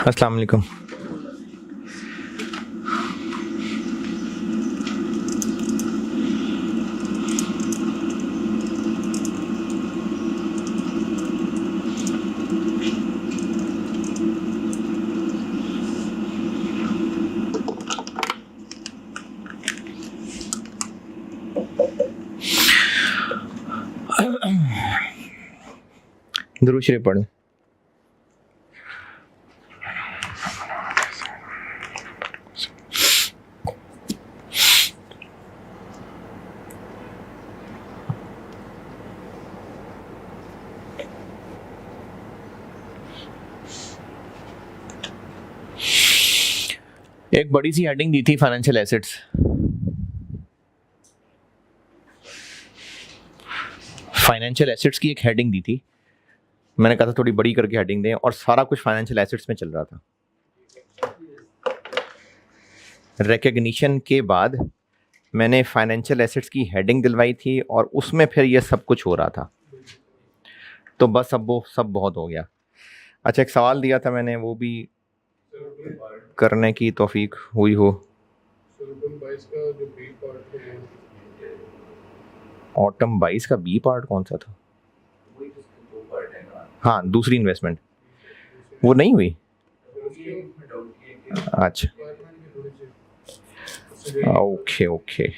अस्सलाम वालेकुम। दुरूद शरीफ पढ़ लें। एक बड़ी सी हेडिंग दी थी फाइनेंशियल एसेट्स। फाइनेंशियल एसेट्स की एक हेडिंग दी थी, मैंने कहा था थोड़ी बड़ी करके हेडिंग दें, और सारा कुछ फाइनेंशियल एसेट्स में चल रहा था। रिकग्निशन के बाद मैंने फाइनेंशियल एसेट्स की हेडिंग दिलवाई थी और उसमें फिर ये सब कुछ हो रहा था, तो बस अब वो सब बहुत हो गया। अच्छा, एक सवाल दिया था मैंने, वो भी करने की तौफीक हुई हो। ऑटम 22 का बी पार्ट कौन सा था? हाँ, दूसरी इन्वेस्टमेंट वो नहीं हुई। अच्छा, ओके ओके।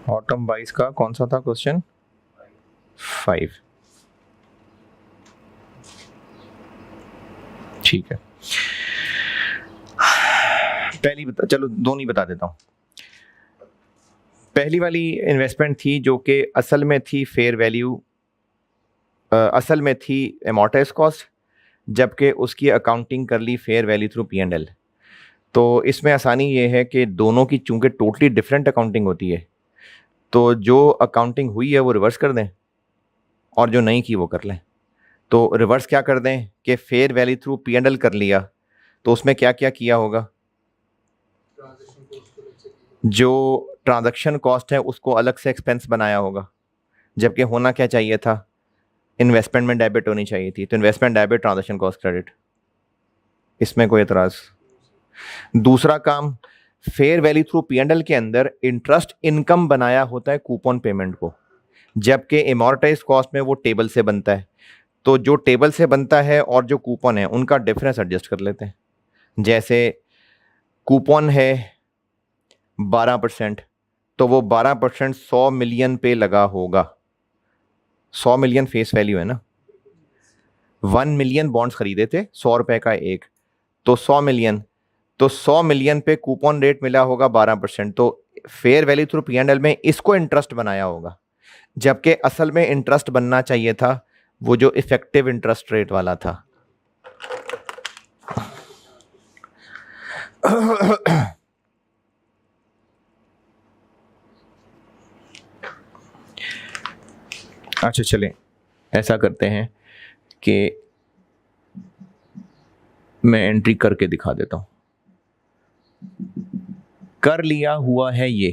ऑटम 22 का कौन सा था क्वेश्चन? 5। ठीक है, चलो दोनों ही बता देता हूँ। पहली वाली इन्वेस्टमेंट थी जो कि असल में थी फेयर वैल्यू, असल में थी एमोर्टाइज कॉस्ट, जबकि उसकी अकाउंटिंग कर ली फेयर वैल्यू थ्रू P&L। तो इसमें आसानी ये है कि दोनों की चूंकि टोटली डिफरेंट अकाउंटिंग होती है, तो जो अकाउंटिंग हुई है वो रिवर्स कर दें और जो नहीं की वो कर लें। तो रिवर्स क्या कर दें कि फेयर वैल्यू थ्रू P&L कर लिया, तो उसमें क्या क्या किया होगा? जो ट्रांजैक्शन कॉस्ट है उसको अलग से एक्सपेंस बनाया होगा, जबकि होना क्या चाहिए था? इन्वेस्टमेंट में डेबिट होनी चाहिए थी। तो investment debit, transaction cost credit, इसमें कोई एतराज? दूसरा काम, फेयर वैल्यू थ्रू P&L के अंदर इंटरेस्ट इनकम बनाया होता है कूपन पेमेंट को, जबकि एमोर्टाइज कॉस्ट में वो टेबल से बनता है। तो जो टेबल से बनता है और जो कूपन है उनका डिफरेंस एडजस्ट कर लेते हैं। जैसे कूपन है 12%, तो वो 12% 100 मिलियन पे लगा होगा। 100 मिलियन फेस वैल्यू है ना, 1 मिलियन बॉन्ड्स खरीदे थे, 100 रुपए का एक, तो 100 मिलियन, तो 100 मिलियन पे कूपन रेट मिला होगा 12%। तो फेयर वैल्यू थ्रू P&L में इसको इंटरेस्ट बनाया होगा, जबकि असल में इंटरेस्ट बनना चाहिए था वो जो इफेक्टिव इंटरेस्ट रेट वाला था। अच्छा चलें, ऐसा करते हैं कि मैं एंट्री करके दिखा देता हूं। कर लिया हुआ है ये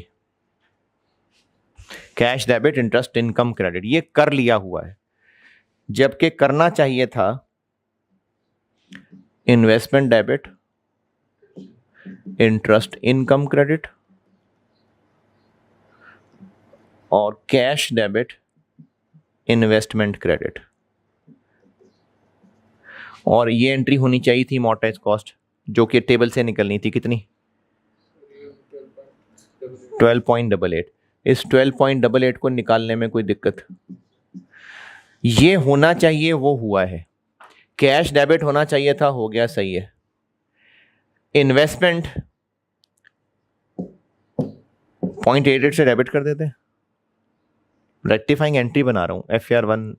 cash debit, interest income credit, ये कर लिया हुआ है, जबकि करना चाहिए था investment debit, interest income credit और कैश डेबिट, इन्वेस्टमेंट क्रेडिट। और ये एंट्री होनी चाहिए थी अमोर्टाइज कॉस्ट, जो कि टेबल से निकलनी थी। कितनी? 12.88। इस 12.88 को निकालने में कोई दिक्कत? ये होना चाहिए, वो हुआ है। कैश डेबिट होना चाहिए था, हो गया, सही है। इन्वेस्टमेंट 0.88 से डेबिट कर देते हैं। रेक्टिफाइंग एंट्री बना रहा हूं, FR1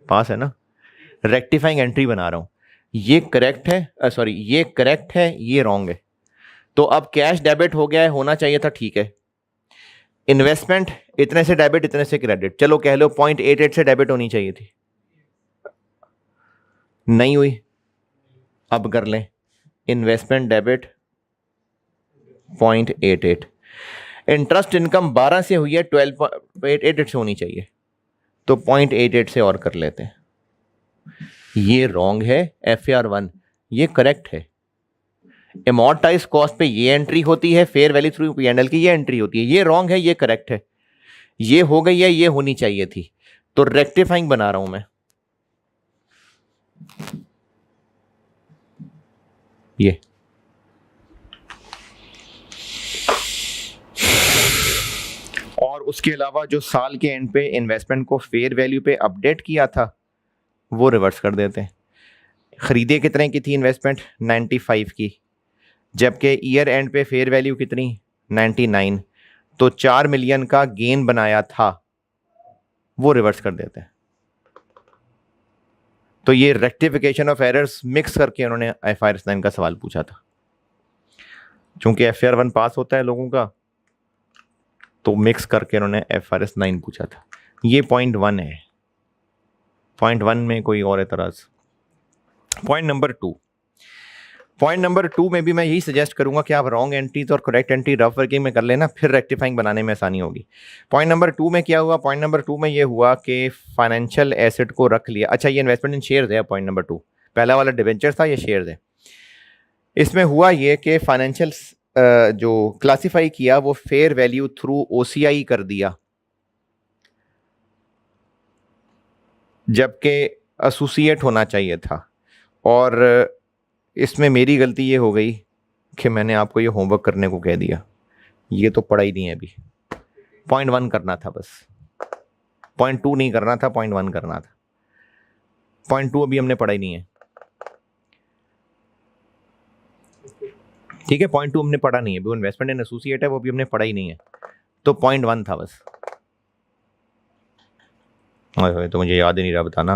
पास है ना, रेक्टिफाइंग एंट्री बना रहा हूं। ये करेक्ट है, सॉरी ये करेक्ट है, ये रॉन्ग है। तो अब कैश डेबिट हो गया है, होना चाहिए था, ठीक है। इन्वेस्टमेंट इतने से डेबिट, इतने से क्रेडिट, चलो कह लो 0.88 से डेबिट होनी चाहिए थी, नहीं हुई। अब कर लें, इन्वेस्टमेंट डेबिट 0.88, इंटरेस्ट इनकम 12 से हुई है, 12.88 से होनी चाहिए, तो 0.88 से और कर लेते हैं। ये रॉन्ग है FAR1, ये करेक्ट है। एमोर्टाइज कॉस्ट पे ये एंट्री होती है, फेयर वैल्यू थ्रू P&L की ये एंट्री होती है, ये रॉन्ग है, ये करेक्ट है। ये हो गई है, ये होनी चाहिए थी, तो रेक्टिफाइंग बना रहा हूं मैं। ये और उसके अलावा जो साल के एंड पे इन्वेस्टमेंट को फेयर वैल्यू पे अपडेट किया था वो रिवर्स कर देते हैं। खरीदे कितने की थी इन्वेस्टमेंट? 95 की, जबकि ईयर एंड पे फेयर वैल्यू कितनी? 99, तो 4 मिलियन का गेन बनाया था, वो रिवर्स कर देते हैं। तो ये रेक्टिफिकेशन ऑफ एरर्स मिक्स करके उन्होंने FRS 9 का सवाल पूछा था। चूंकि FAR1 पास होता है लोगों का, तो मिक्स करके उन्होंने FRS 9 पूछा था। ये पॉइंट 1 है, पॉइंट 1 में कोई और एतराज? पॉइंट नंबर 2 में भी मैं यही सजेस्ट करूंगा कि आप रॉन्ग एंट्रीज और करेक्ट एंट्री रफ वर्किंग में कर लेना, फिर रेक्टिफाइंग बनाने में आसानी होगी। पॉइंट नंबर 2 में क्या हुआ? पॉइंट नंबर 2 में ये हुआ कि फाइनेंशियल एसेट को रख लिया। अच्छा, ये इन्वेस्टमेंट इन शेयर्स है पॉइंट नंबर 2, पहला वाला डिवेंचर था, ये शेयर्स है। इसमें हुआ ये कि फाइनेंशियल जो क्लासीफाई किया वो फेयर वैल्यू थ्रू OCI कर दिया, जबकि एसोसिएट होना चाहिए था। और इसमें मेरी गलती ये हो गई कि मैंने आपको ये होमवर्क करने को कह दिया, ये तो पढ़ा ही नहीं है अभी। पॉइंट 1 करना था बस, पॉइंट 2 नहीं करना था, पॉइंट 1 करना था। पॉइंट 2 अभी हमने पढ़ा ही नहीं है, ठीक है। पॉइंट 2 हमने पढ़ा नहीं है, वो इन्वेस्टमेंट इन एसोसिएट है, वो भी हमने पढ़ा ही नहीं है, तो पॉइंट 1 था बस। तो मुझे याद ही नहीं रहा बताना।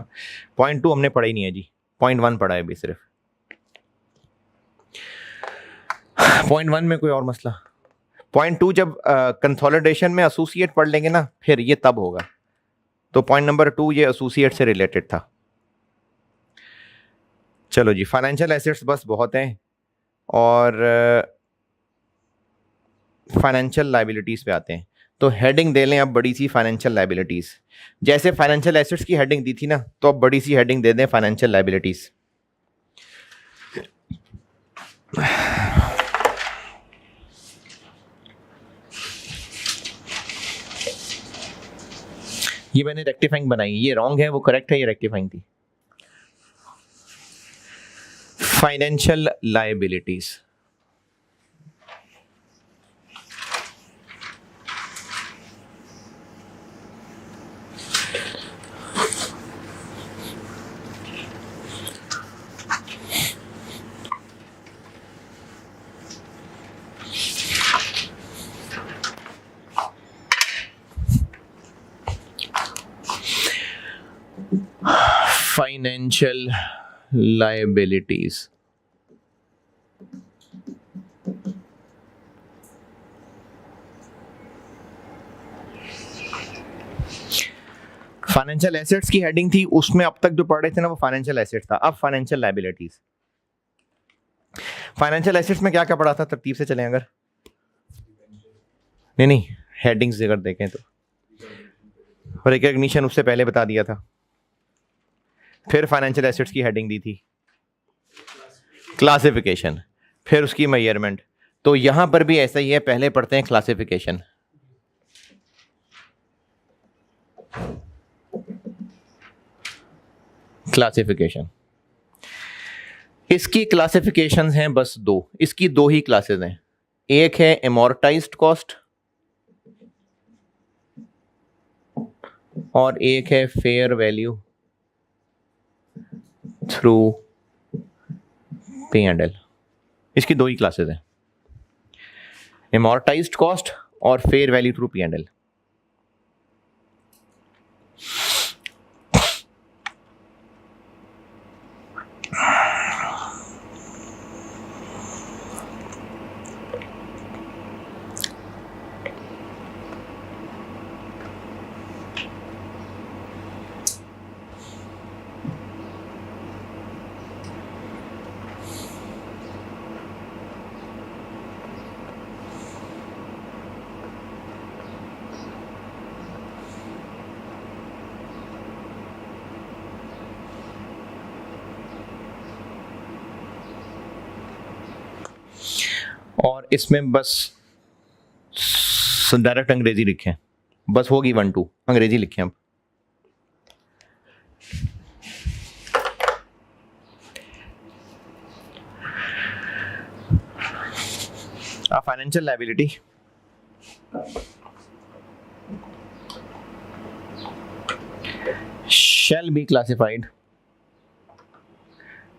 पॉइंट 2 हमने पढ़ा ही नहीं है जी, पॉइंट 1 पढ़ा है अभी सिर्फ। पॉइंट 1 में कोई और मसला? पॉइंट 2 जब कंसोलिडेशन में एसोसिएट पढ़ लेंगे ना, फिर ये तब होगा। तो पॉइंट नंबर 2 ये एसोसिएट से रिलेटेड था। चलो जी, फाइनेंशियल एसेट्स बस बहुत हैं, और फाइनेंशियल लायबिलिटीज पे आते हैं। तो हेडिंग दे लें अब बड़ी सी, फाइनेंशियल लायबिलिटीज। जैसे फाइनेंशियल एसेट्स की हेडिंग दी थी ना, तो अब बड़ी सी हेडिंग दे दें फाइनेंशियल लायबिलिटीज। ये मैंने रेक्टिफाइंग बनाई, ये रॉन्ग है, वो करेक्ट है, ये रेक्टिफाइंग थी। Financial liabilities, financial liabilities. Financial assets की हेडिंग थी, उसमें अब तक जो पढ़ रहे थे ना वो फाइनेंशियल एसेट्स था। अब फाइनेंशियल लायबिलिटीज। फाइनेंशियल एसेट्स में क्या क्या पढ़ा था? तरतीब से चलें अगर, नहीं हेडिंग्स अगर देखें तो, और रिकॉग्निशन उससे पहले बता दिया था। फिर फाइनेंशियल एसेट्स की हेडिंग दी थी क्लासिफिकेशन, फिर उसकी मेजरमेंट। तो यहां पर भी ऐसा ही है, पहले पढ़ते हैं क्लासिफिकेशन। क्लासिफिकेशन, इसकी क्लासिफिकेशंस हैं बस 2, इसकी 2 ही क्लासेस हैं। एक है एमोर्टाइज्ड कॉस्ट और एक है फेयर वैल्यू थ्रू P&L। इसकी 2 ही क्लासेस हैं, एमोर्टाइज्ड कॉस्ट और फेयर वैल्यू थ्रू P&L। और इसमें बस डायरेक्ट अंग्रेजी लिखें, बस होगी 1 2 अंग्रेजी लिखें अब। Financial liability shall be classified,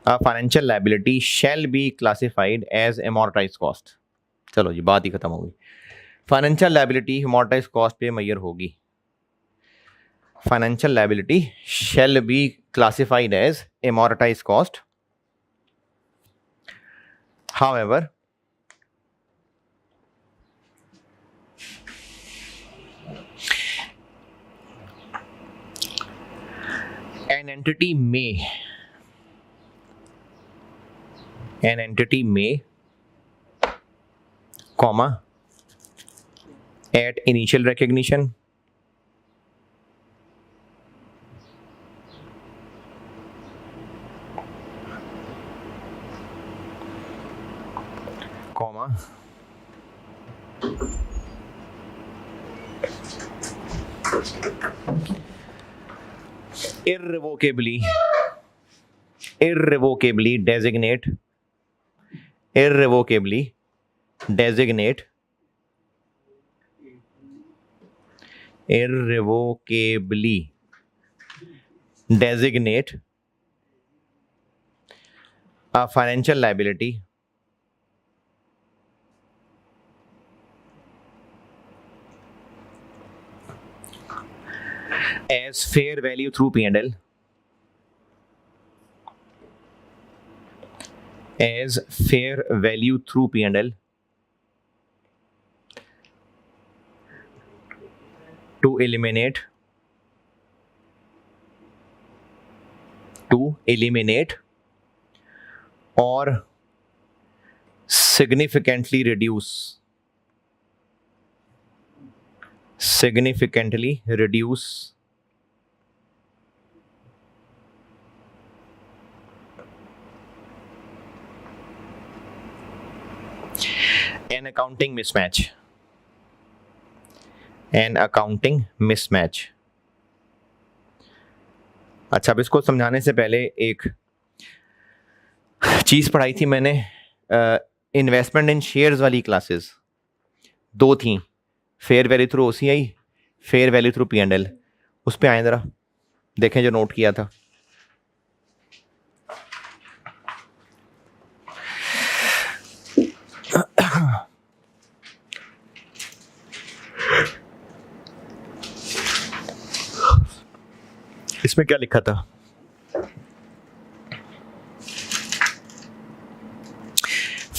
a financial liability shall be classified as amortized cost। चलो जी, बात ही खत्म हो गई। फाइनेंशियल लायबिलिटी amortized cost पे मैयर होगी। Financial liability shall be classified as amortized cost, however an entity may, comma, at initial recognition, comma, irrevocably designate a financial liability as fair value through P&L, as fair value through P&L to eliminate or significantly reduce an accounting mismatch। अच्छा, अब इसको समझाने से पहले एक चीज़ पढ़ाई थी मैंने, इन्वेस्टमेंट इन शेयर्स वाली क्लासेस 2 थी, fair value through OCI, fair value through P&L। उस पर आए ज़रा देखें जो नोट किया था। इसमें क्या लिखा था?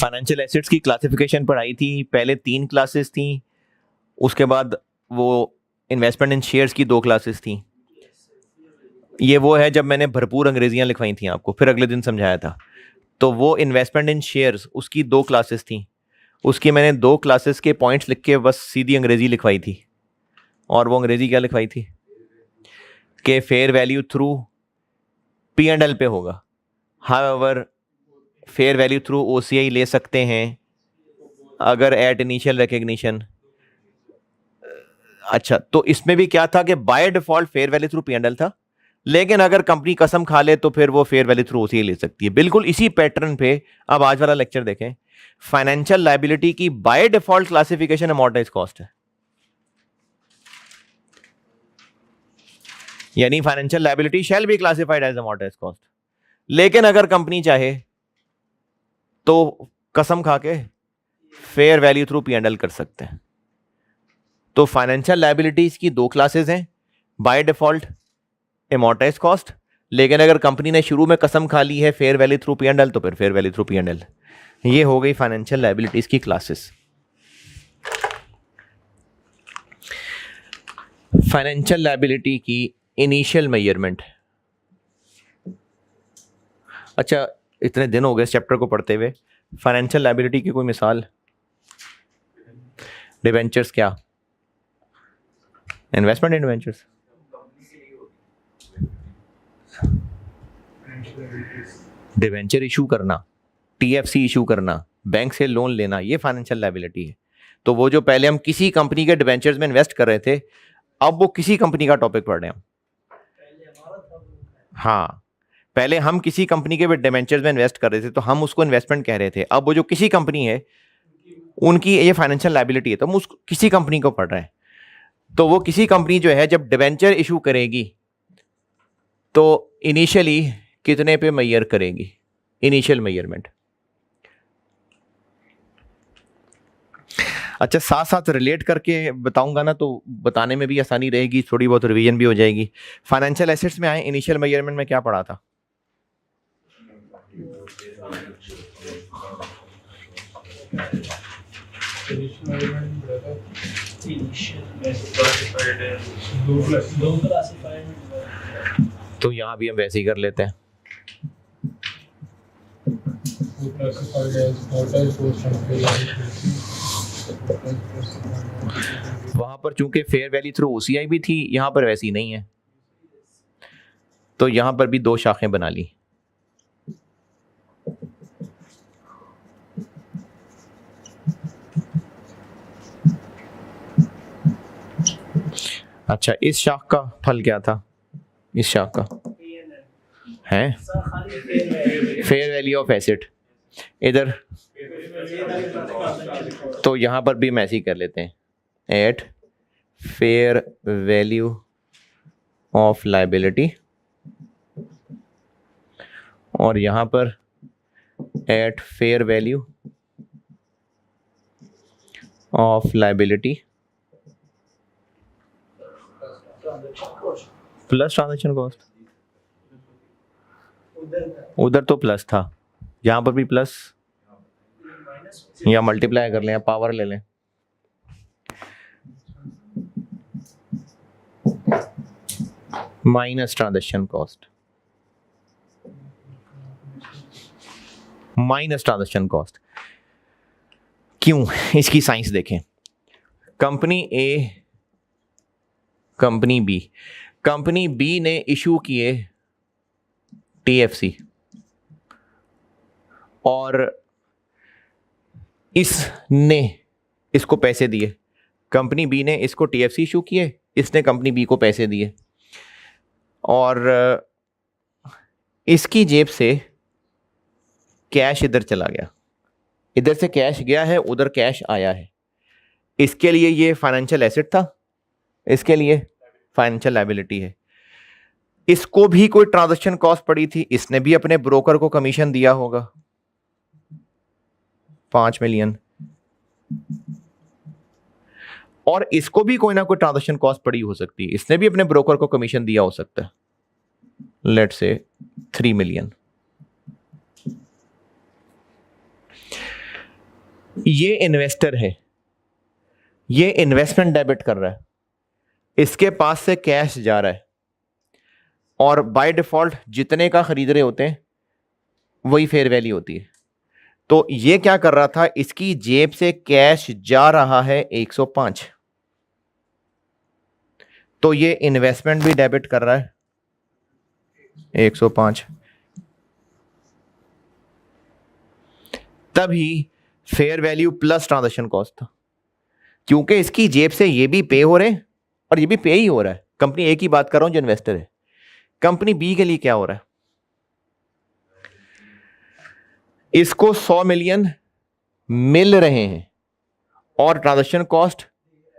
फाइनेंशियल एसेट्स की क्लासिफिकेशन पढ़ाई थी, पहले 3 क्लासेस थी, उसके बाद वो इन्वेस्टमेंट इन शेयर्स की 2 क्लासेस थी। ये वो है जब मैंने भरपूर अंग्रेजियां लिखवाई थी आपको, फिर अगले दिन समझाया था। तो वो इन्वेस्टमेंट इन शेयर्स उसकी 2 क्लासेस थी, उसकी मैंने 2 क्लासेस के पॉइंट्स लिख के बस सीधी अंग्रेजी लिखवाई थी। और वो अंग्रेजी क्या लिखवाई थी कि फेयर वैल्यू थ्रू P&L पे होगा, however fair value through OCI ले सकते हैं अगर एट इनिशियल रिकग्निशन। अच्छा, तो इसमें भी क्या था कि by default fair value through P&L था, लेकिन अगर कंपनी कसम खा ले तो फिर वो फेयर वैल्यू थ्रू OCI ले सकती है। बिल्कुल इसी पैटर्न पे अब आज वाला लेक्चर देखें। फाइनेंशियल लायबिलिटी की by default classification amortised cost है, यानी financial liability shall be classified as amortised cost. लेकिन अगर कंपनी चाहे तो कसम खा के फेयर वैल्यू थ्रू P&L कर सकते हैं। तो फाइनेंशियल लायबिलिटीज की 2 क्लासेस हैं, बाय डिफॉल्ट अमॉर्टाइज्ड कॉस्ट, लेकिन अगर कंपनी ने शुरू में कसम खा ली है फेयर वैल्यू थ्रू P&L तो फिर फेयर वैल्यू थ्रू P&L। ये हो गई फाइनेंशियल लायबिलिटीज की क्लासेस। फाइनेंशियल लायबिलिटी की इनिशियल मेजरमेंट। अच्छा, इतने दिन हो गए इस चैप्टर को पढ़ते हुए, फाइनेंशियल लायबिलिटी की कोई मिसाल? डिवेंचर्स, क्या इन्वेस्टमेंट इन डिवेंचर्स? डिवेंचर इशू करना, TFC इशू करना, बैंक से लोन लेना, ये फाइनेंशियल लायबिलिटी है। तो वो जो पहले हम किसी कंपनी के डिबेंचर्स में इन्वेस्ट कर रहे थे, अब वो किसी कंपनी का टॉपिक पढ़ रहे हैं हम। हाँ, पहले हम किसी कंपनी के डिबेंचर्स में इन्वेस्ट कर रहे थे तो हम उसको इन्वेस्टमेंट कह रहे थे। अब वो जो किसी कंपनी है उनकी ये फाइनेंशियल लायबिलिटी है, तो हम उस किसी कंपनी को पढ़ रहे हैं। तो वो किसी कंपनी जो है जब डिबेंचर इशू करेगी तो इनिशियली कितने पे मेजर करेगी, इनिशियल मेजरमेंट। अच्छा, साथ साथ रिलेट करके बताऊंगा ना तो बताने में भी आसानी रहेगी, थोड़ी बहुत रिवीजन भी हो जाएगी। फाइनेंशियल एसेट्स में आए, इनिशियल मेजरमेंट में क्या पढ़ा था? तो यहाँ भी हम वैसे ही कर लेते हैं। वहां पर चूंकि फेयर वैल्यू थ्रू ओसीआई भी थी, यहां पर वैसी नहीं है, तो यहां पर भी दो शाखें बना ली। अच्छा, इस शाख का फल क्या था? इस शाख का है फेयर वैल्यू ऑफ एसेट। इधर तो यहां पर भी हम ऐसे ही कर लेते हैं, at fair value of liability, और यहां पर at fair value of liability plus transaction cost. उधर तो प्लस था, यहां पर भी प्लस, या मल्टीप्लाई कर लें या पावर ले लें। Minus transaction cost, minus transaction cost. क्यों? इसकी साइंस देखें। कंपनी ए, कंपनी बी, कंपनी बी ने इशू किए टीएफसी, और इसने इसको पैसे दिए। कंपनी बी ने इसको टीएफसी इशू किए, इसने कंपनी बी को पैसे दिए, और इसकी जेब से कैश इधर चला गया, इधर से कैश गया है, उधर कैश आया है। इसके लिए ये फाइनेंशियल एसेट था, इसके लिए फाइनेंशियल लायबिलिटी है। इसको भी कोई ट्रांजैक्शन कॉस्ट पड़ी थी, इसने भी अपने ब्रोकर को कमीशन दिया होगा 5 मिलियन, और इसको भी कोई ना कोई ट्रांजैक्शन कॉस्ट पड़ी हो सकती है, इसने भी अपने ब्रोकर को कमीशन दिया हो सकता है, लेट्स से 3 मिलियन। ये इन्वेस्टर है, ये इन्वेस्टमेंट डेबिट कर रहा है, इसके पास से कैश जा रहा है, और बाय डिफॉल्ट जितने का खरीद रहे होते हैं वही फेयर वैल्यू होती है। तो ये क्या कर रहा था, इसकी जेब से कैश जा रहा है 105, तो ये इन्वेस्टमेंट भी डेबिट कर रहा है 105, तभी fair value plus transaction cost था, क्योंकि इसकी जेब से ये भी पे हो रहे हैं और ये भी पे ही हो रहा है। कंपनी ए की बात कर रहा हूं जो इन्वेस्टर है। कंपनी बी के लिए क्या हो रहा है, इसको 100 मिलियन मिल रहे हैं और ट्रांजैक्शन कॉस्ट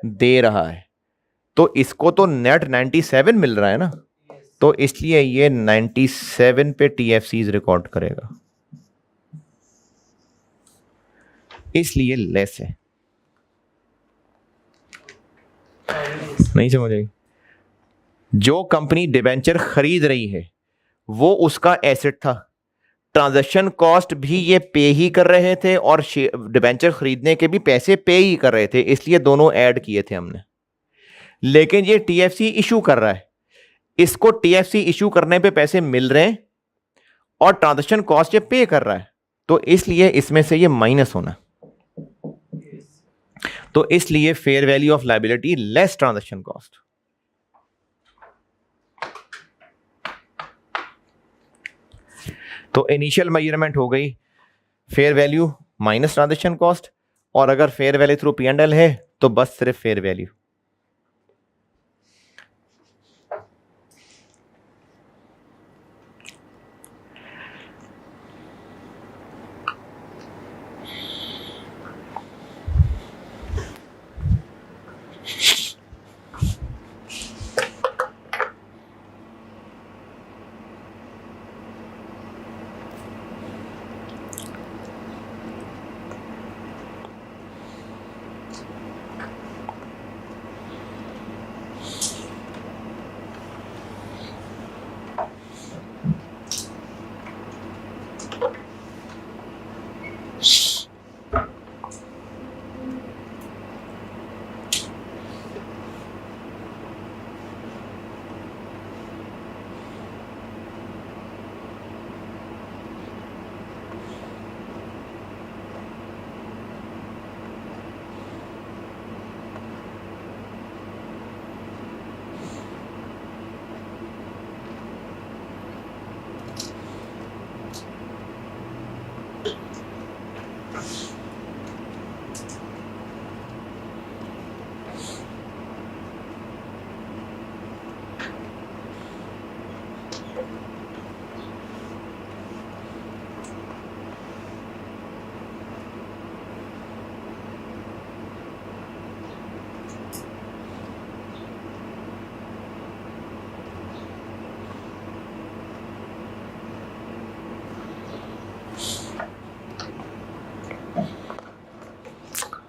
दे रहा है, तो इसको तो नेट 97 मिल रहा है ना, तो इसलिए ये 97 पे टीएफसीज रिकॉर्ड करेगा, इसलिए लेस है। नहीं समझ आई? जो कंपनी डिबेंचर खरीद रही है वो उसका एसेट था, ट्रांजैक्शन कॉस्ट भी ये पे ही कर रहे थे और डिबेंचर खरीदने के भी पैसे पे ही कर रहे थे, इसलिए दोनों ऐड किए थे हमने। लेकिन ये टीएफसी इशू कर रहा है, इसको टीएफसी इशू करने पे पैसे मिल रहे हैं और ट्रांजैक्शन कॉस्ट ये पे कर रहा है, तो इसलिए इसमें से ये माइनस होना, तो इसलिए fair value of liability less transaction cost. तो इनिशियल मेजरमेंट हो गई fair value minus transaction cost, और अगर फेयर वैल्यू थ्रू P&L है तो बस सिर्फ फेयर वैल्यू।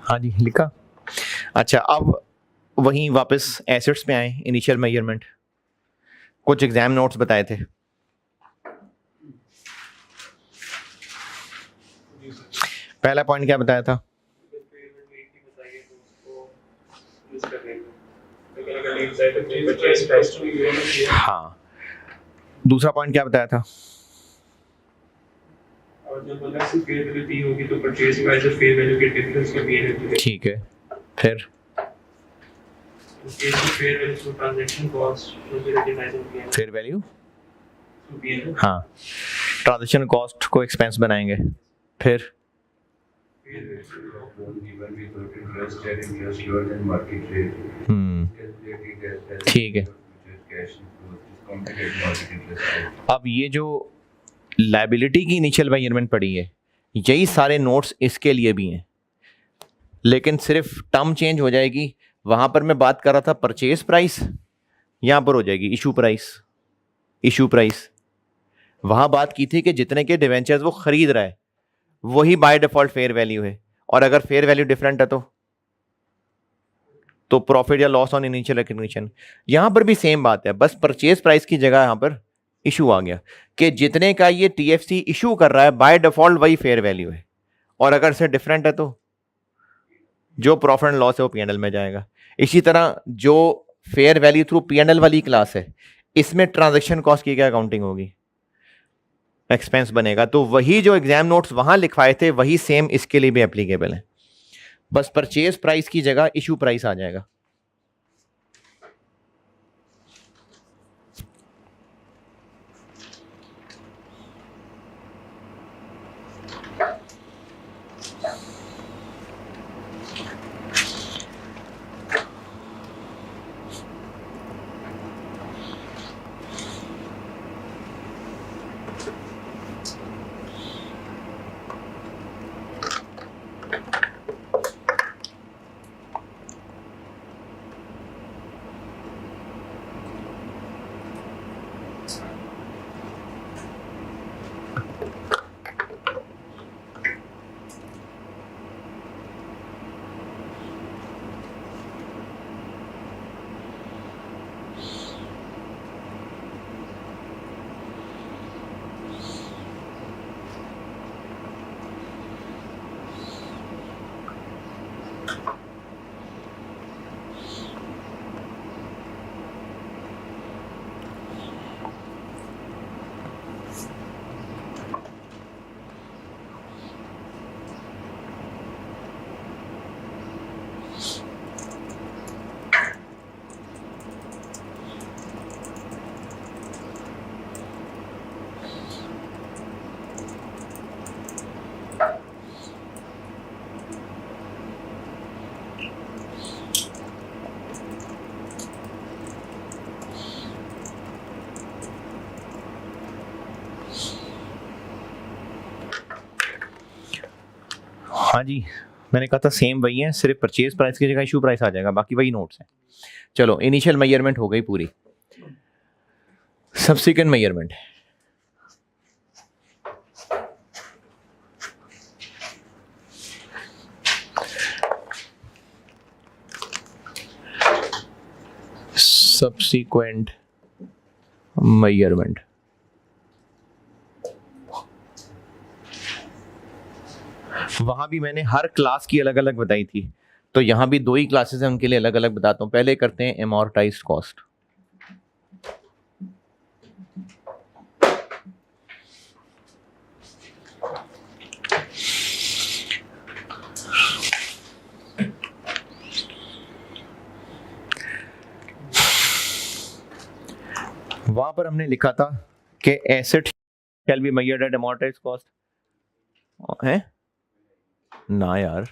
हाँ जी, लिखा। अच्छा, अब वहीं वापस एसेट्स पे आए, इनिशियल मेजरमेंट, कुछ एग्जाम नोट्स बताए थे। पहला पॉइंट क्या बताया था? हाँ, दूसरा पॉइंट क्या बताया था? ठीक है, फिर फेयर वैल्यू, हाँ, ट्रांजैक्शन कॉस्ट को एक्सपेंस बनाएंगे, फिर ठीक है। अब ये जो लायबिलिटी की इनिशियल मेजरमेंट पड़ी है, यही सारे नोट्स इसके लिए भी हैं, लेकिन सिर्फ टर्म चेंज हो जाएगी। वहां पर मैं बात कर रहा था परचेज प्राइस, यहां पर हो जाएगी इशू प्राइस। इशू प्राइस वहां बात की थी कि जितने के डिवेंचर्स वो खरीद रहा है वही बाय डिफॉल्ट फेयर वैल्यू है, और अगर फेयर वैल्यू डिफरेंट है तो प्रॉफिट या लॉस ऑन इनिशियल रिकग्निशन। यहां पर भी सेम बात है, बस परचेज प्राइस की जगह यहां पर इशू आ गया कि जितने का ये टीएफसी इशू कर रहा है बाय डिफॉल्ट वही फेयर वैल्यू है, और अगर से डिफरेंट है तो जो प्रॉफिट एंड लॉस है वो P&L में जाएगा। इसी तरह जो फेयर वैल्यू थ्रू P&L वाली क्लास है, इसमें ट्रांजैक्शन कॉस्ट की क्या अकाउंटिंग होगी? एक्सपेंस बनेगा। तो वही जो एग्जाम नोट्स वहां लिखवाए थे वही सेम इसके लिए भी एप्लीकेबल है, बस परचेज प्राइस की जगह इशू प्राइस आ जाएगा। हाँ जी, मैंने कहा था सेम वही है, सिर्फ परचेज प्राइस की जगह इशू प्राइस आ जाएगा, बाकी वही नोट्स हैं। चलो, इनिशियल मेजरमेंट हो गई पूरी। सब्सिक्वेंट मेजरमेंट, सब्सिक्वेंट मेजरमेंट, वहां भी मैंने हर क्लास की अलग अलग बताई थी, तो यहां भी 2 ही क्लासेस हैं, उनके लिए अलग अलग बताता हूं। पहले करते हैं एमोर्टाइज्ड कॉस्ट। वहां पर हमने लिखा था कि asset shall be measured at amortised cost है ना यार,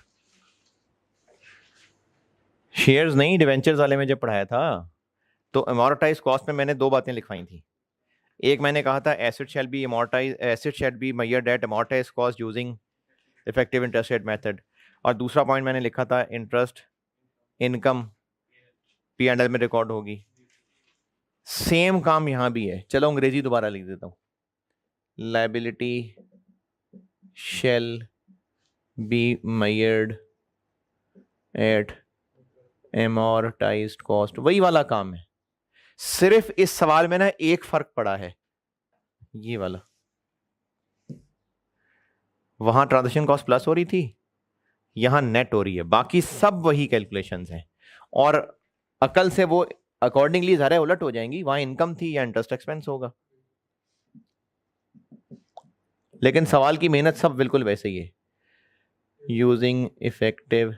शेयर्स नहीं, डिवेंचर्स वाले में जब पढ़ाया था तो एमोर्टाइज्ड कॉस्ट में मैंने 2 बातें लिखवाई थी। एक मैंने कहा था asset shall be amortise, asset shall be measured at amortised cost using effective interest rate method, और दूसरा पॉइंट मैंने लिखा था इंटरेस्ट इनकम P&L में रिकॉर्ड होगी। सेम काम यहां भी है। चलो अंग्रेजी दोबारा लिख देता हूं, liability shall be measured at amortised cost, वही वाला काम है। सिर्फ इस सवाल में ना एक फर्क पड़ा है, ये वाला, वहां ट्रांजैक्शन कॉस्ट प्लस हो रही थी, यहां नेट हो रही है, बाकी सब वही कैलकुलेशंस हैं, और अकल से वो अकॉर्डिंगली ज़रा उलट हो जाएंगी। वहां इनकम थी या इंटरेस्ट एक्सपेंस होगा, लेकिन सवाल की मेहनत सब बिल्कुल वैसे ही है। Using effective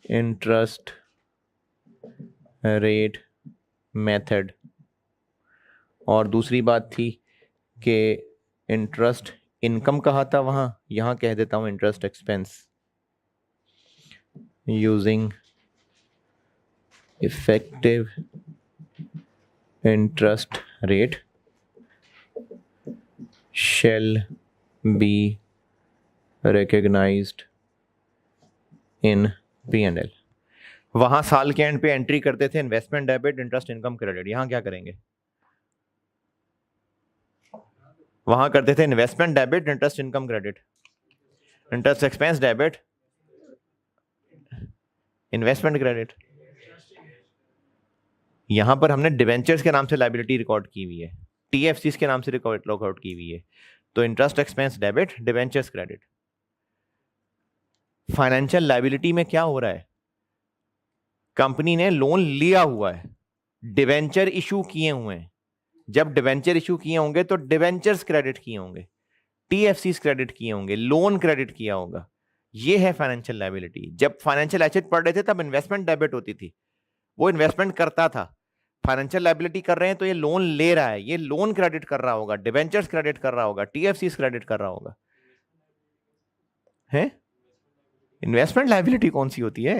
interest rate method, और दूसरी बात थी कि इंटरेस्ट इनकम कहा था वहां, यहां कह देता हूं interest expense. Using effective interest rate shall be recognized in P&L। वहां साल के एंड पे एंट्री करते थे investment debit interest income credit, यहां क्या करेंगे? वहां करते थे investment debit interest income credit, interest expense debit investment credit. यहां पर हमने डिवेंचर्स के नाम से लायबिलिटी रिकॉर्ड की हुई है, टीएफसीज के नाम से रिकॉर्ड की हुई है, तो interest expense debit debentures credit. Financial liability में क्या हो रहा है? कंपनी ने लोन लिया हुआ है, डिवेंचर इशू किए हुए हैं, जब डिवेंचर इशू किए होंगे तो डिवेंचर्स क्रेडिट किए होंगे, टीएफसीज क्रेडिट किए होंगे, लोन क्रेडिट किया होगा। ये है फाइनेंशियल लायबिलिटी। जब फाइनेंशियल एसेट पढ़ रहे थे तब इन्वेस्टमेंट डेबिट होती थी, वो इन्वेस्टमेंट करता था। फाइनेंशियल लायबिलिटी कर रहे हैं तो ये लोन ले रहा है, ये लोन क्रेडिट कर रहा होगा, डिवेंचर्स क्रेडिट कर रहा होगा, टीएफसीज क्रेडिट कर रहा होगा। है इन्वेस्टमेंट लायबिलिटी कौन सी होती है?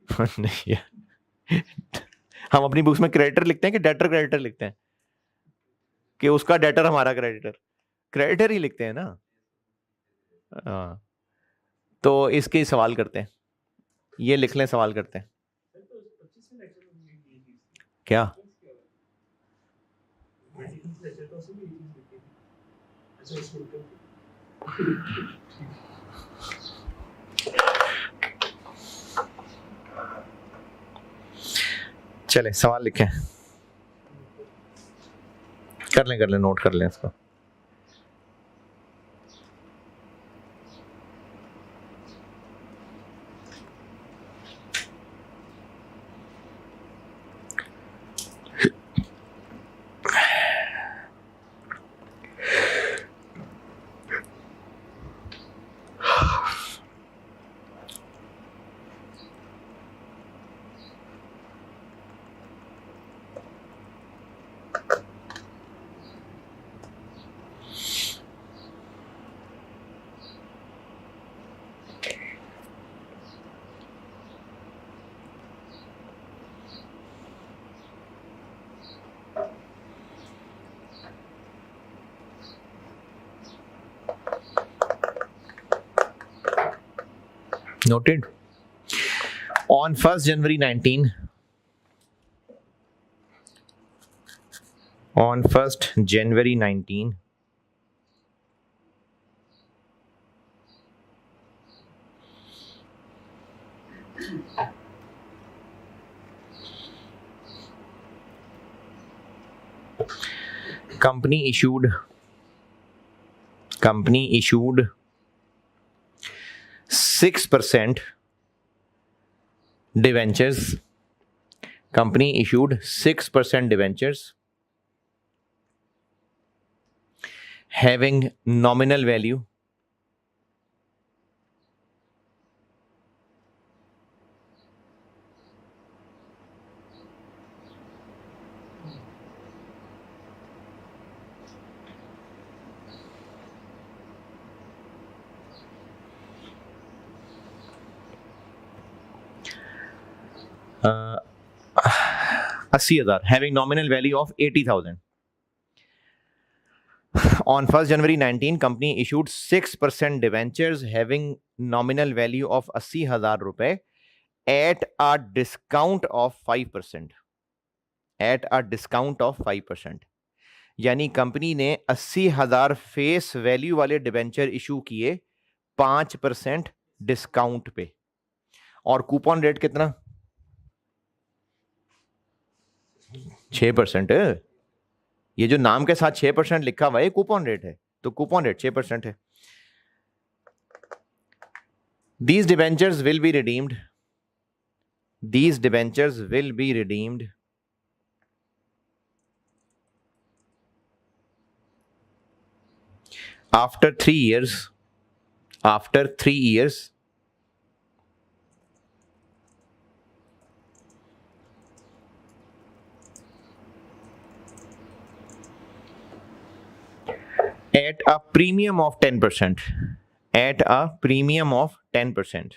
नहीं, हम अपनी बुक्स में क्रेडिटर लिखते हैं कि डेटर क्रेडिटर लिखते हैं, कि उसका डेटर हमारा क्रेडिटर, क्रेडिटर ही लिखते हैं ना। हाँ, तो इसके सवाल करते हैं, ये लिख लें, सवाल करते हैं क्या? चले सवाल लिखें, कर लें नोट कर लें इसको। Noted. On 1st January 19, on 1st January 19, company issued 6% debentures. Company issued 6% debentures having nominal value uh, 80,000, having nominal value of 80,000. On 1st January 19, company issued 6% debentures having nominal value of 80,000 रुपए at a discount of 5%. At a discount of 5%. यानी company ने 80,000 face value वाले debenture issue किए 5% discount पे, और coupon rate कितना? 6%। ये जो नाम के साथ 6% लिखा हुआ है कूपन रेट है, तो कूपन रेट 6% है। These debentures will be redeemed. These debentures will be redeemed after 3 years. After 3 years at a premium of 10%. At a premium of 10%.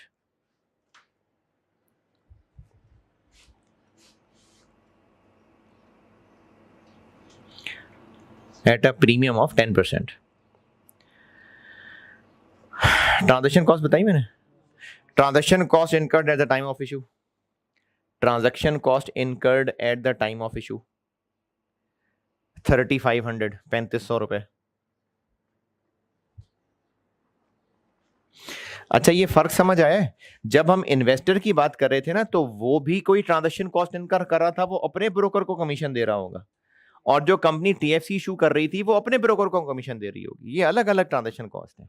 At a premium of 10%. Transaction cost बताई मैंने। Transaction cost incurred at the time of issue. Transaction cost incurred at the time of issue 3500, 3500 रुपए। अच्छा, ये फर्क समझ आया है? जब हम इन्वेस्टर की बात कर रहे थे ना, तो वो भी कोई ट्रांजैक्शन कॉस्ट इनकर कर रहा था, वो अपने ब्रोकर को कमीशन दे रहा होगा, और जो कंपनी टीएफसी इशू कर रही थी वो अपने ब्रोकर को कमीशन दे रही होगी। ये अलग अलग ट्रांजैक्शन कॉस्ट है।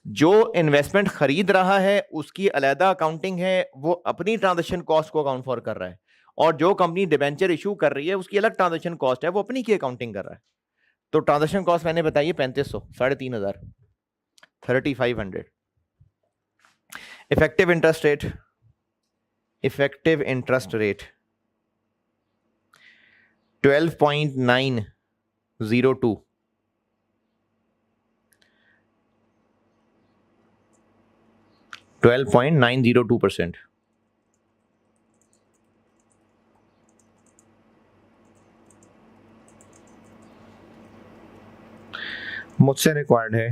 जो इन्वेस्टमेंट खरीद रहा है उसकी अलग अकाउंटिंग है, वो अपनी ट्रांजैक्शन कॉस्ट को अकाउंट फॉर कर रहा है, और जो कंपनी डिबेंचर इशू कर रही है उसकी अलग ट्रांजैक्शन कॉस्ट है, वो अपनी की अकाउंटिंग कर रहा है। तो ट्रांजैक्शन कॉस्ट मैंने बताइए 3500, 3500, 3500। Effective interest rate, effective interest rate 12.902। 12.902%। मुझसे रिक्वायर्ड है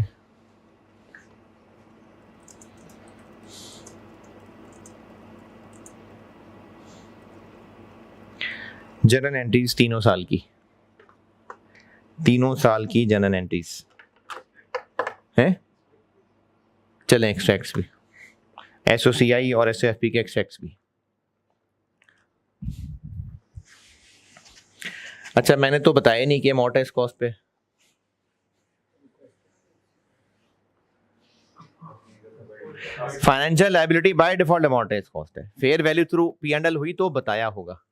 जनरल एंट्रीज 3 साल की, 3 साल की जनरल एंट्रीज है। चलें एक्सट्रैक्ट्स भी, एसओसीआई और एसओएफपी के एक्सट्रैक्ट्स भी। अच्छा, मैंने तो बताया नहीं कि अमोर्टाइज कॉस्ट पे financial liability by default amortise cost है। फेयर वैल्यू थ्रू पी&एल हुई तो बताया होगा।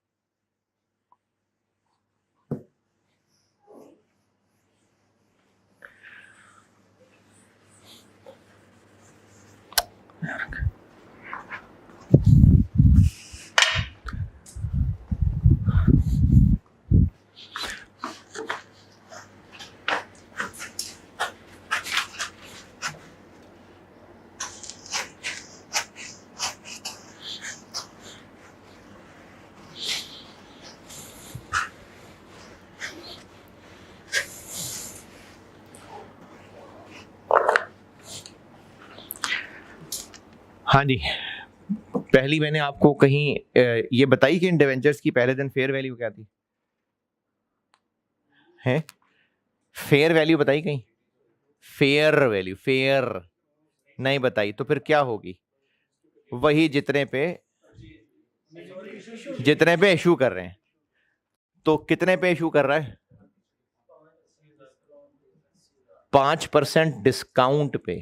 हाँ जी, पहली मैंने आपको कहीं ये बताई कि इन डिवेंचर्स की पहले दिन फेयर वैल्यू क्या थी है? फेयर वैल्यू बताई कहीं? फेयर वैल्यू फेयर नहीं बताई, तो फिर क्या होगी? वही जितने पे इशू कर रहे हैं। तो कितने पे इशू कर रहा है? 5% डिस्काउंट पे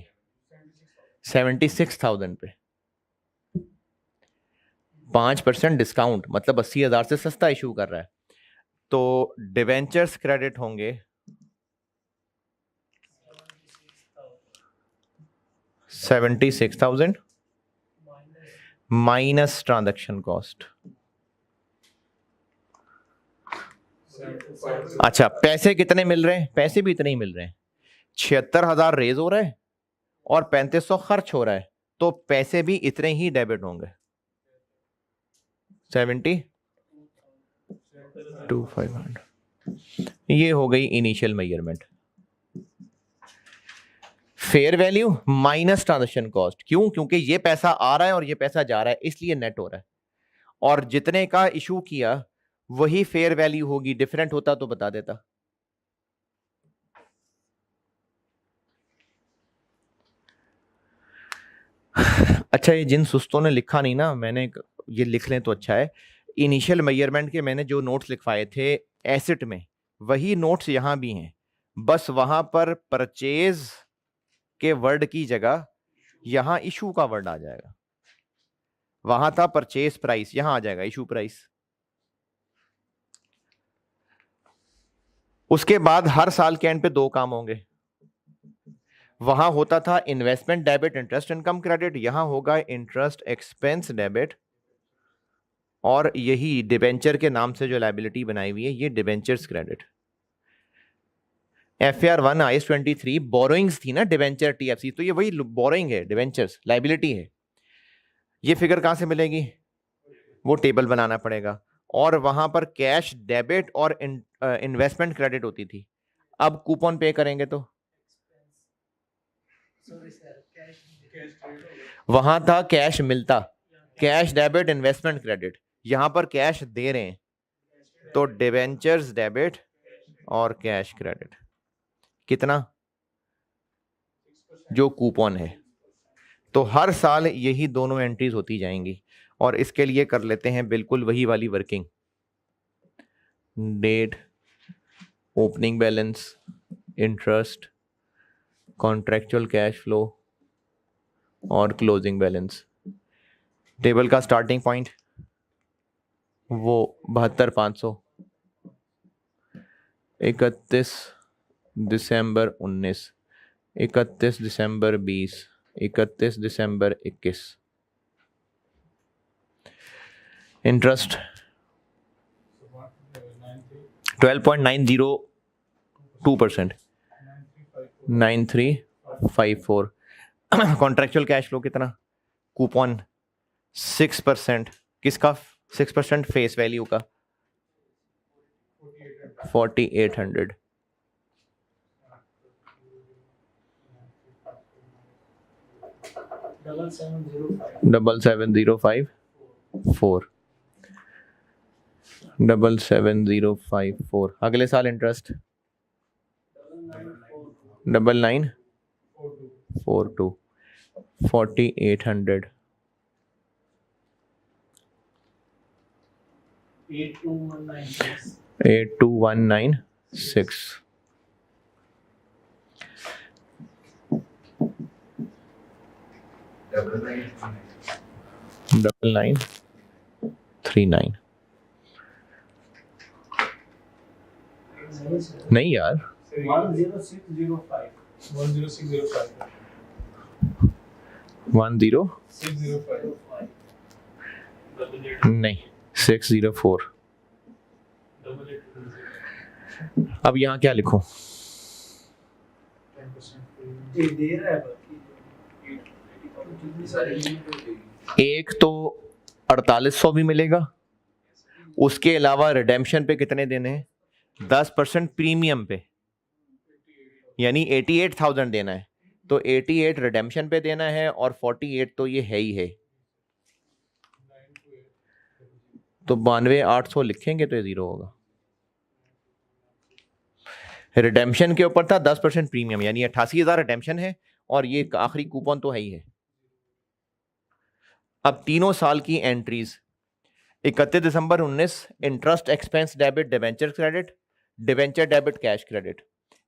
76,000 पे। 5% डिस्काउंट मतलब 80,000 से सस्ता इशू कर रहा है। तो डिवेंचर्स क्रेडिट होंगे 76,000 माइनस ट्रांजैक्शन कॉस्ट। अच्छा, पैसे कितने मिल रहे हैं? पैसे भी इतने ही मिल रहे हैं। 76,000 रेज हो रहा है और 3500 खर्च हो रहा है, तो पैसे भी इतने ही डेबिट होंगे। 72,500 ये हो गई initial measurement. Fair value minus transaction cost. क्यों? क्योंकि ये पैसा आ रहा है और ये पैसा जा रहा है, इसलिए नेट हो रहा है। और जितने का इशू किया वही फेयर वैल्यू होगी। डिफरेंट होता तो बता देता। अच्छा, ये जिन सुस्तों ने लिखा नहीं ना, मैंने ये लिख लें तो अच्छा है। इनिशियल मेजरमेंट के मैंने जो नोट्स लिखवाए थे एसेट में, वही नोट्स यहां भी हैं। बस वहां पर परचेज के वर्ड की जगह यहां इशू का वर्ड आ जाएगा। वहां था परचेज प्राइस, यहां आ जाएगा इशू प्राइस। उसके बाद हर साल के एंड पे दो काम होंगे। वहां होता था investment debit interest income credit, यहां होगा इंटरेस्ट एक्सपेंस डेबिट। और यही डिबेंचर के नाम से जो लायबिलिटी बनाई हुई है ये debentures credit. FAR 1 IS 23 borrowings थी ना डिबेंचर TFC, तो ये वही बोरोइंग है, डिबेंचर्स लायबिलिटी है। ये फिगर कहां से मिलेगी? वो टेबल बनाना पड़ेगा। और वहां पर कैश डेबिट और इन्वेस्टमेंट क्रेडिट होती थी। अब कूपन पे करेंगे तो वहां था कैश मिलता, कैश डेबिट इन्वेस्टमेंट क्रेडिट। यहां पर कैश दे रहे हैं तो डिबेंचर्स डेबिट और कैश क्रेडिट। कितना? जो कूपन है। तो हर साल यही दोनों एंट्रीज होती जाएंगी। और इसके लिए कर लेते हैं बिल्कुल वही वाली working. Date, opening balance, interest, contractual cash flow और क्लोजिंग बैलेंस। टेबल का स्टार्टिंग पॉइंट वो 72,500, 31 दिसंबर 19, 31 दिसंबर 20, 31 दिसंबर 21। इंटरेस्ट 12.902%, 9354। कॉन्ट्रेक्चुअल कैश फ्लो कितना? कूपन 6%। किसका? 6% फेस वैल्यू का 4800। डबल 7054 77,054। अगले साल इंटरेस्ट 9942 4800। 82,196। 9939। नहीं यार, 10605 नहीं 604। अब यहां क्या लिखूं? एक तो 4800 भी मिलेगा, उसके अलावा रिडेम्पशन पे कितने देने हैं? 10% प्रीमियम पे, यानी 88,000 देना है। तो 88 रिडेम्पशन पे देना है और 48 तो ये है ही है, तो 92,800 लिखेंगे तो ये 0 होगा। रिडेम्पशन के ऊपर था 10% प्रीमियम, यानी 88,000 रिडेम्पशन है और ये आखिरी कूपन तो है ही है। अब तीनों साल की एंट्रीज 31 दिसंबर 19 interest expense debit debenture credit, debenture debit cash credit.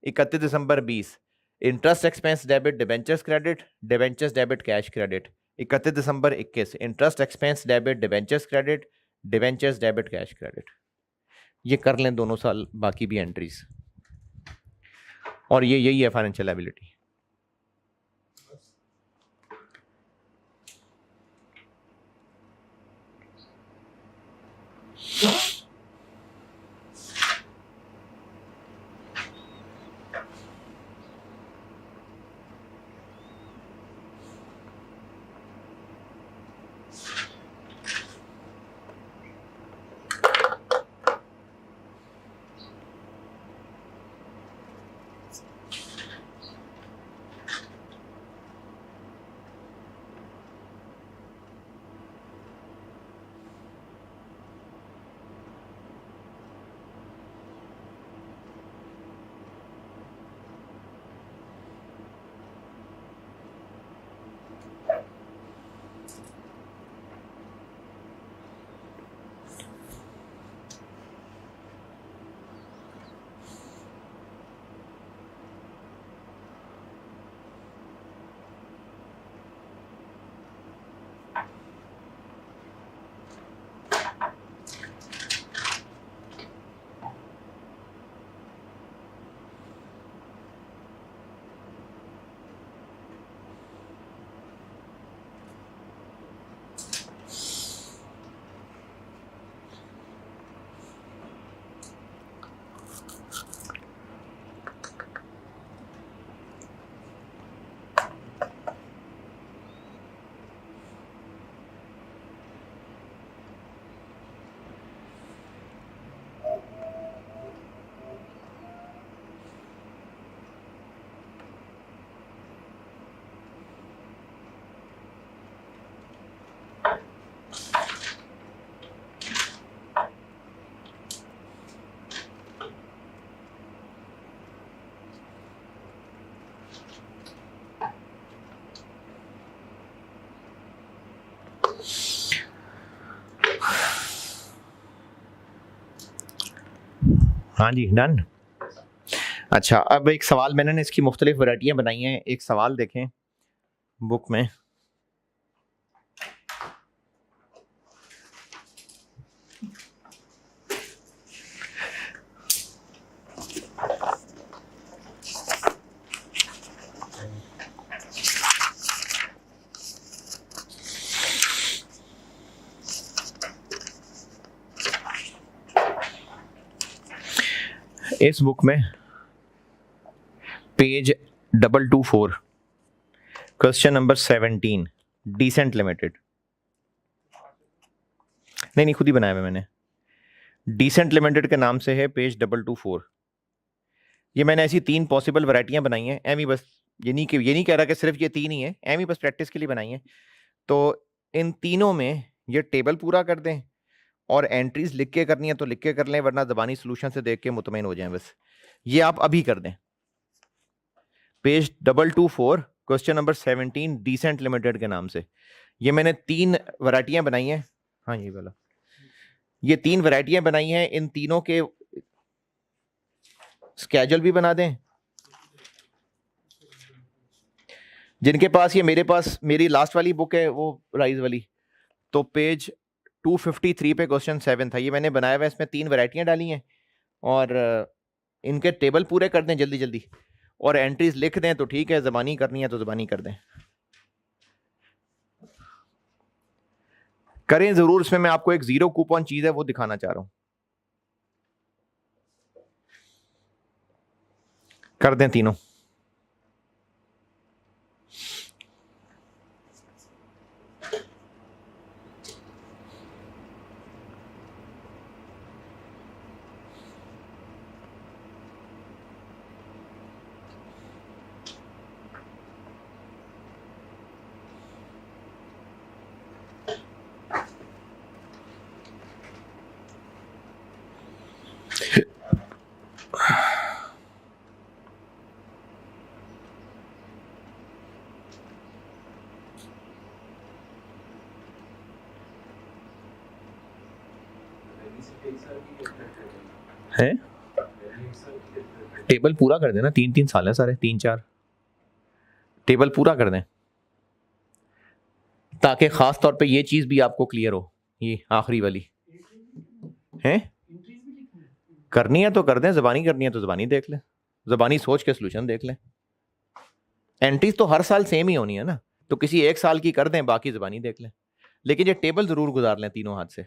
31 दिसंबर 20 interest expense debit debentures credit, debentures debit cash credit. 31 दिसंबर 21 interest expense debit debentures credit, debentures debit cash credit. ये कर लें दोनों साल बाकी भी एंट्रीज, और ये यही है फाइनेंशियल लायबिलिटी। हाँ जी, डन। अच्छा, अब एक सवाल, मैंने ना इसकी मुख्तलिफ वैरायटियाँ बनाई हैं। एक सवाल देखें बुक में। इस बुक में page 224 question number 17 Decent Limited, नहीं खुद ही बनाया हुआ मैंने, डिसेंट लिमिटेड के नाम से है, पेज 224। ये मैंने ऐसी 3 पॉसिबल वैरायटियां बनाई हैं, एम ही बस, ये नहीं कह रहा कि सिर्फ ये 3 ही है, एम ही बस प्रैक्टिस के लिए बनाई है। तो इन तीनों में ये टेबल पूरा कर दें, और एंट्रीज लिख के करनी है तो लिख के कर लें, वरना ज़बानी सोल्यूशन से देख के मुतमईन हो जाएं बस। ये आप अभी कर दें। Page 224 question number 17 Decent Limited के नाम से ये मैंने 3 वैरायटियां बनाई हैं। हाँ ये वाला, ये 3 वैरायटियां बनाई हैं, इन तीनों के स्केड्यूल भी बना दें। जिनके पास, ये मेरे पास मेरी लास्ट वाली बुक है वो राइज वाली, तो पेज 253 पे क्वेश्चन 7 था, ये मैंने बनाया हुआ है, इसमें 3 वैरायटियां डाली हैं, और इनके टेबल पूरे कर दें जल्दी जल्दी, और एंट्रीज लिख दें तो ठीक है, ज़बानी करनी है तो ज़बानी कर दें, करें ज़रूर। इसमें मैं आपको एक 0 कूपन चीज़ है वो दिखाना चाह रहा हूं, कर दें तीनों। है टेबल पूरा कर देना, 3-3 साल है सारे, 3-4 टेबल पूरा कर दें ताकि खास तौर पे ये चीज भी आपको क्लियर हो। ये आखिरी वाली है, करनी है तो कर दें, जबानी करनी है तो जबानी देख लें, जबानी सोच के सोल्यूशन देख लें। एंट्रीज तो हर साल सेम ही होनी है ना, तो किसी एक साल की कर दें, बाकी जबानी देख लें, लेकिन ये टेबल जरूर गुजार लें तीनों हाथ से।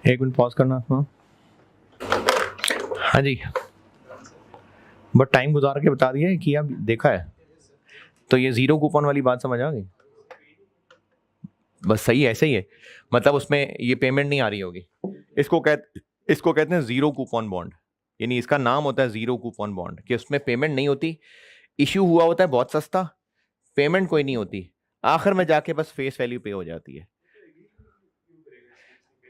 एक मिनट पॉज करना। हाँ जी, बट टाइम गुजार के बता दिया है कि अब देखा है, तो ये जीरो कूपन वाली बात समझ आ गई। बस सही ऐसे ही है, मतलब उसमें ये पेमेंट नहीं आ रही होगी। इसको कहते हैं जीरो कूपन बॉन्ड, यानी इसका नाम होता है जीरो कूपन बॉन्ड, कि उसमें पेमेंट नहीं होती, इश्यू हुआ होता है बहुत सस्ता, पेमेंट कोई नहीं होती, आखिर में जाके बस फेस वैल्यू पे हो जाती है।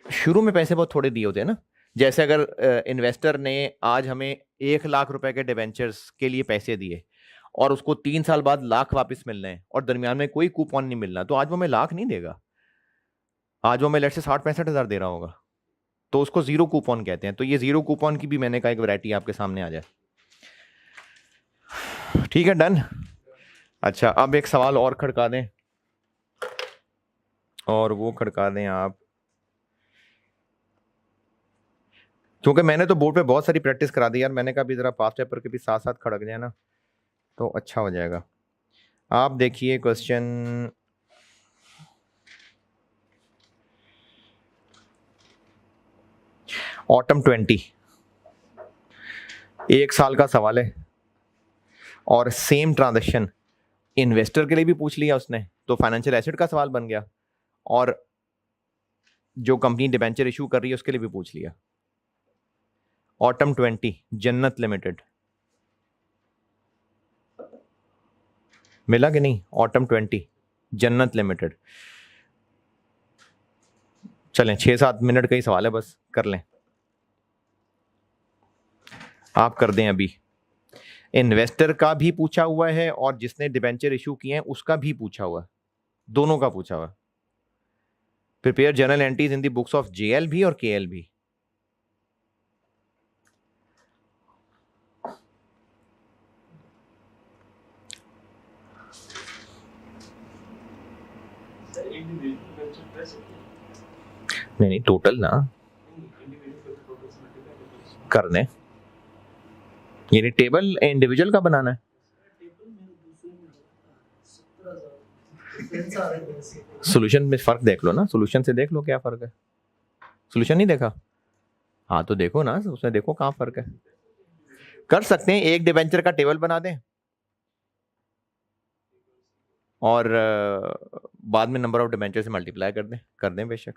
शुरू में पैसे बहुत थोड़े दिए होते हैं ना, जैसे अगर इन्वेस्टर ने आज हमें 1 लाख रुपए के डिवेंचर्स के लिए पैसे दिए और उसको 3 साल बाद लाख वापस मिल रहे हैं और दरमियान में कोई कूपन नहीं मिल रहा, तो आज वो हमें लाख नहीं देगा, आज वो हमें लेट से 60-65 हज़ार दे रहा होगा, तो उसको जीरो कूपन कहते हैं। तो ये जीरो कूपन की भी मैंने कहा एक वैरायटी आपके सामने आ जाए। ठीक है, डन। अच्छा, अब एक सवाल और खड़का दें, और वो खड़का दें आप, क्योंकि मैंने तो बोर्ड पे बहुत सारी प्रैक्टिस करा दी यार, मैंने कहा भी जरा पास्ट पेपर के भी साथ साथ खड़क जाए ना तो अच्छा हो जाएगा। आप देखिए क्वेश्चन ऑटम 20, 1 साल का सवाल है और सेम ट्रांजैक्शन इन्वेस्टर के लिए भी पूछ लिया उसने, तो फाइनेंशियल एसेट का सवाल बन गया, और जो कंपनी डिबेंचर इशू कर रही है उसके लिए भी पूछ लिया। ऑटम 20 जन्नत लिमिटेड, मिला कि नहीं? ऑटम 20 जन्नत लिमिटेड। चलें, 6-7 मिनट का ही सवाल है, बस कर लें, आप कर दें। अभी इन्वेस्टर का भी पूछा हुआ है और जिसने डिबेंचर इशू किए हैं उसका भी पूछा हुआ है, दोनों का पूछा हुआ है। Prepare journal entries in the books of JLB और केएलबी। नहीं, टोटल ना करने, यानी टेबल इंडिविजुअल का बनाना है। सोल्यूशन में फर्क देख लो ना, सोल्यूशन से देख लो क्या फर्क है। सोल्यूशन नहीं देखा? हाँ तो देखो ना, उसमें देखो कहाँ फर्क है। कर सकते हैं, एक डिबेंचर का टेबल बना दें और बाद में नंबर ऑफ डिबेंचर से मल्टीप्लाई कर दें बेशक।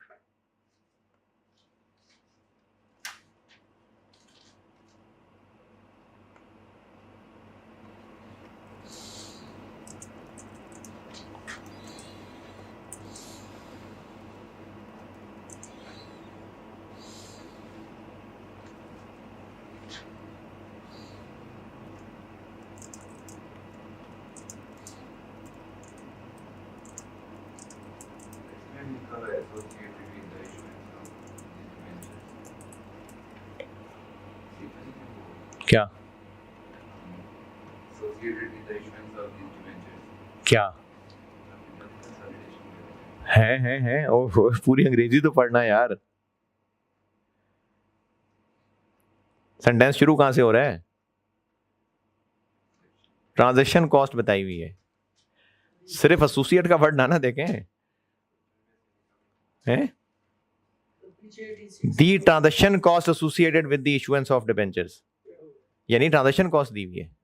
क्या क्या है ओह, पूरी अंग्रेजी तो पढ़ना यार। सेंटेंस शुरू कहां से हो रहा है? ट्रांजैक्शन कॉस्ट बताई हुई है, सिर्फ एसोसिएट का वर्ड ना देखें हैं, दी transaction cost associated with the issuance of debentures, यानी ट्रांजेक्शन कॉस्ट दी हुई है।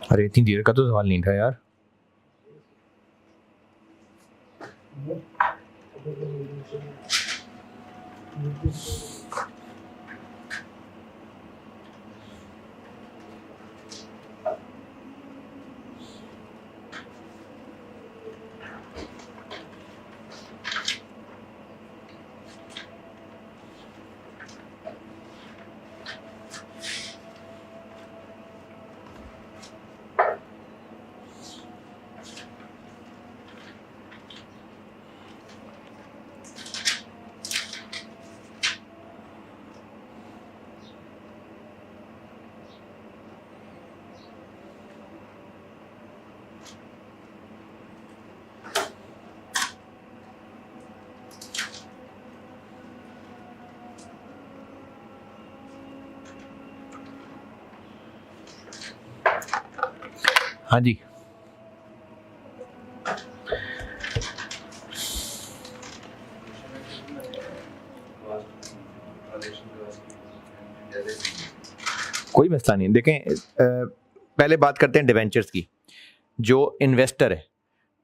अरे इतनी देर का तो सवाल नहीं था यार। हाँ जी, कोई मसला नहीं। देखें, पहले बात करते हैं डिवेंचर्स की। जो इन्वेस्टर है,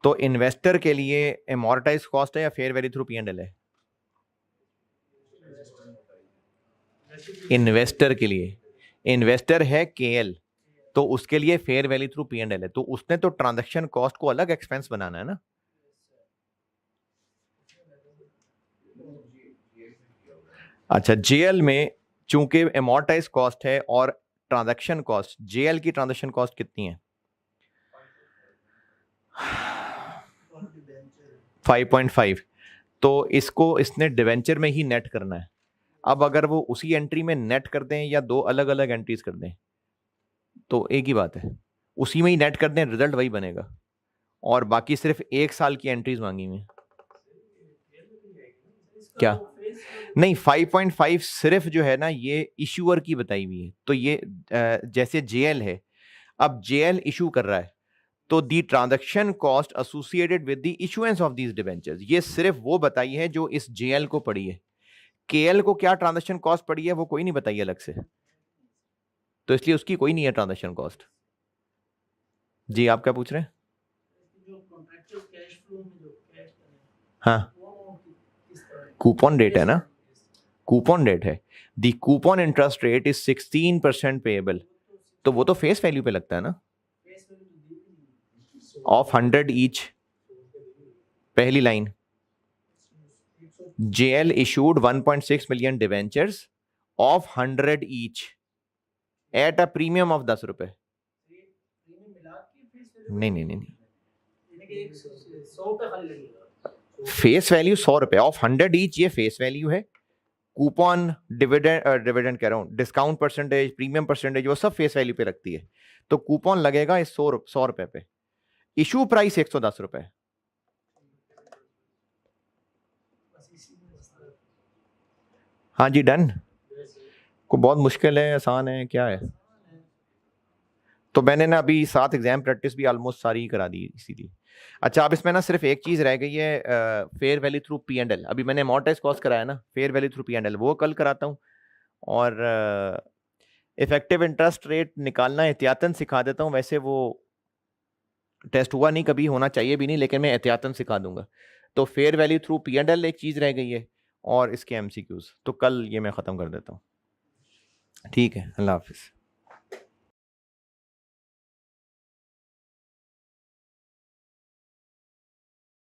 तो इन्वेस्टर के लिए एमोर्टाइज कॉस्ट है या फेयर वैल्यू थ्रू P&L है? इन्वेस्टर के लिए, इन्वेस्टर है KL, तो उसके लिए फेयर वैल्यू थ्रू P&L है, तो उसने तो ट्रांजैक्शन कॉस्ट को अलग एक्सपेंस बनाना है ना। अच्छा, JL में चूंकि एमोर्टाइज कॉस्ट है और ट्रांजैक्शन कॉस्ट, JL की ट्रांजैक्शन कॉस्ट कितनी है? 5.5। तो इसको इसने डिवेंचर में ही नेट करना है। अब अगर वो उसी एंट्री में नेट कर दें या दो अलग अलग एंट्रीज कर दें तो एक ही बात है, उसी में ही नेट कर दें, रिजल्ट वही बनेगा। और बाकी सिर्फ 1 साल की एंट्रीज मांगी हुई हैं। क्या? नहीं, 5.5 सिर्फ जो है ना ये इशूअर की बताई हुई है। तो ये जैसे JL है, अब JL इशू कर रहा है, तो the transaction cost associated with the issuance of these debentures, ये सिर्फ वो बताई है जो इस JL को पड़ी है। KL को क्या ट्रांजैक्शन कॉस्ट पड़ी है वो कोई नहीं बताई अलग से, तो इसलिए उसकी कोई नहीं है ट्रांजैक्शन कॉस्ट। जी, आप क्या पूछ रहे हैं? हाँ, कूपन रेट है ना, कूपन रेट है। The coupon interest rate is 16% payable, तो वो तो फेस वैल्यू पे लगता है ना, ऑफ 100 ईच। पहली line, JL issued 1.6 million debentures of 100 each at a premium of 10 रुपए। नहीं नहीं नहीं, फेस वैल्यू 100 रुपए ऑफ 100 ईच, ये फेस वैल्यू है। कूपन, डिविडेंड कह रहा हूँ, डिस्काउंट परसेंटेज, प्रीमियम परसेंटेज, वो सब फेस वैल्यू पे रखती है। तो कूपन लगेगा इस 100 रुपए पे। इशू प्राइस 110 रुपए। हाँ जी, डन। को बहुत मुश्किल है, आसान है, क्या है? तो मैंने ना अभी 7 एग्जाम प्रैक्टिस भी ऑलमोस्ट सारी करा दी इसीलिए। अच्छा, अब इसमें ना सिर्फ एक चीज़ रह गई है, फेयर वैल्यू थ्रू P&L। अभी मैंने अमोर्टाइज कॉस्ट कराया ना, फेयर वैल्यू थ्रू P&L वो कल कराता हूँ। और इफेक्टिव इंटरेस्ट रेट निकालना एहतियातन सिखा देता हूँ। वैसे वो टेस्ट हुआ नहीं, कभी होना चाहिए भी नहीं, लेकिन मैं एहतियातन सिखा दूंगा। तो फेयर वैल्यू थ्रू P&L एक चीज़ रह गई है, और इसके MCQs तो कल ये मैं ख़त्म कर देता हूँ। ठीक है, अल्लाह हाफिज़।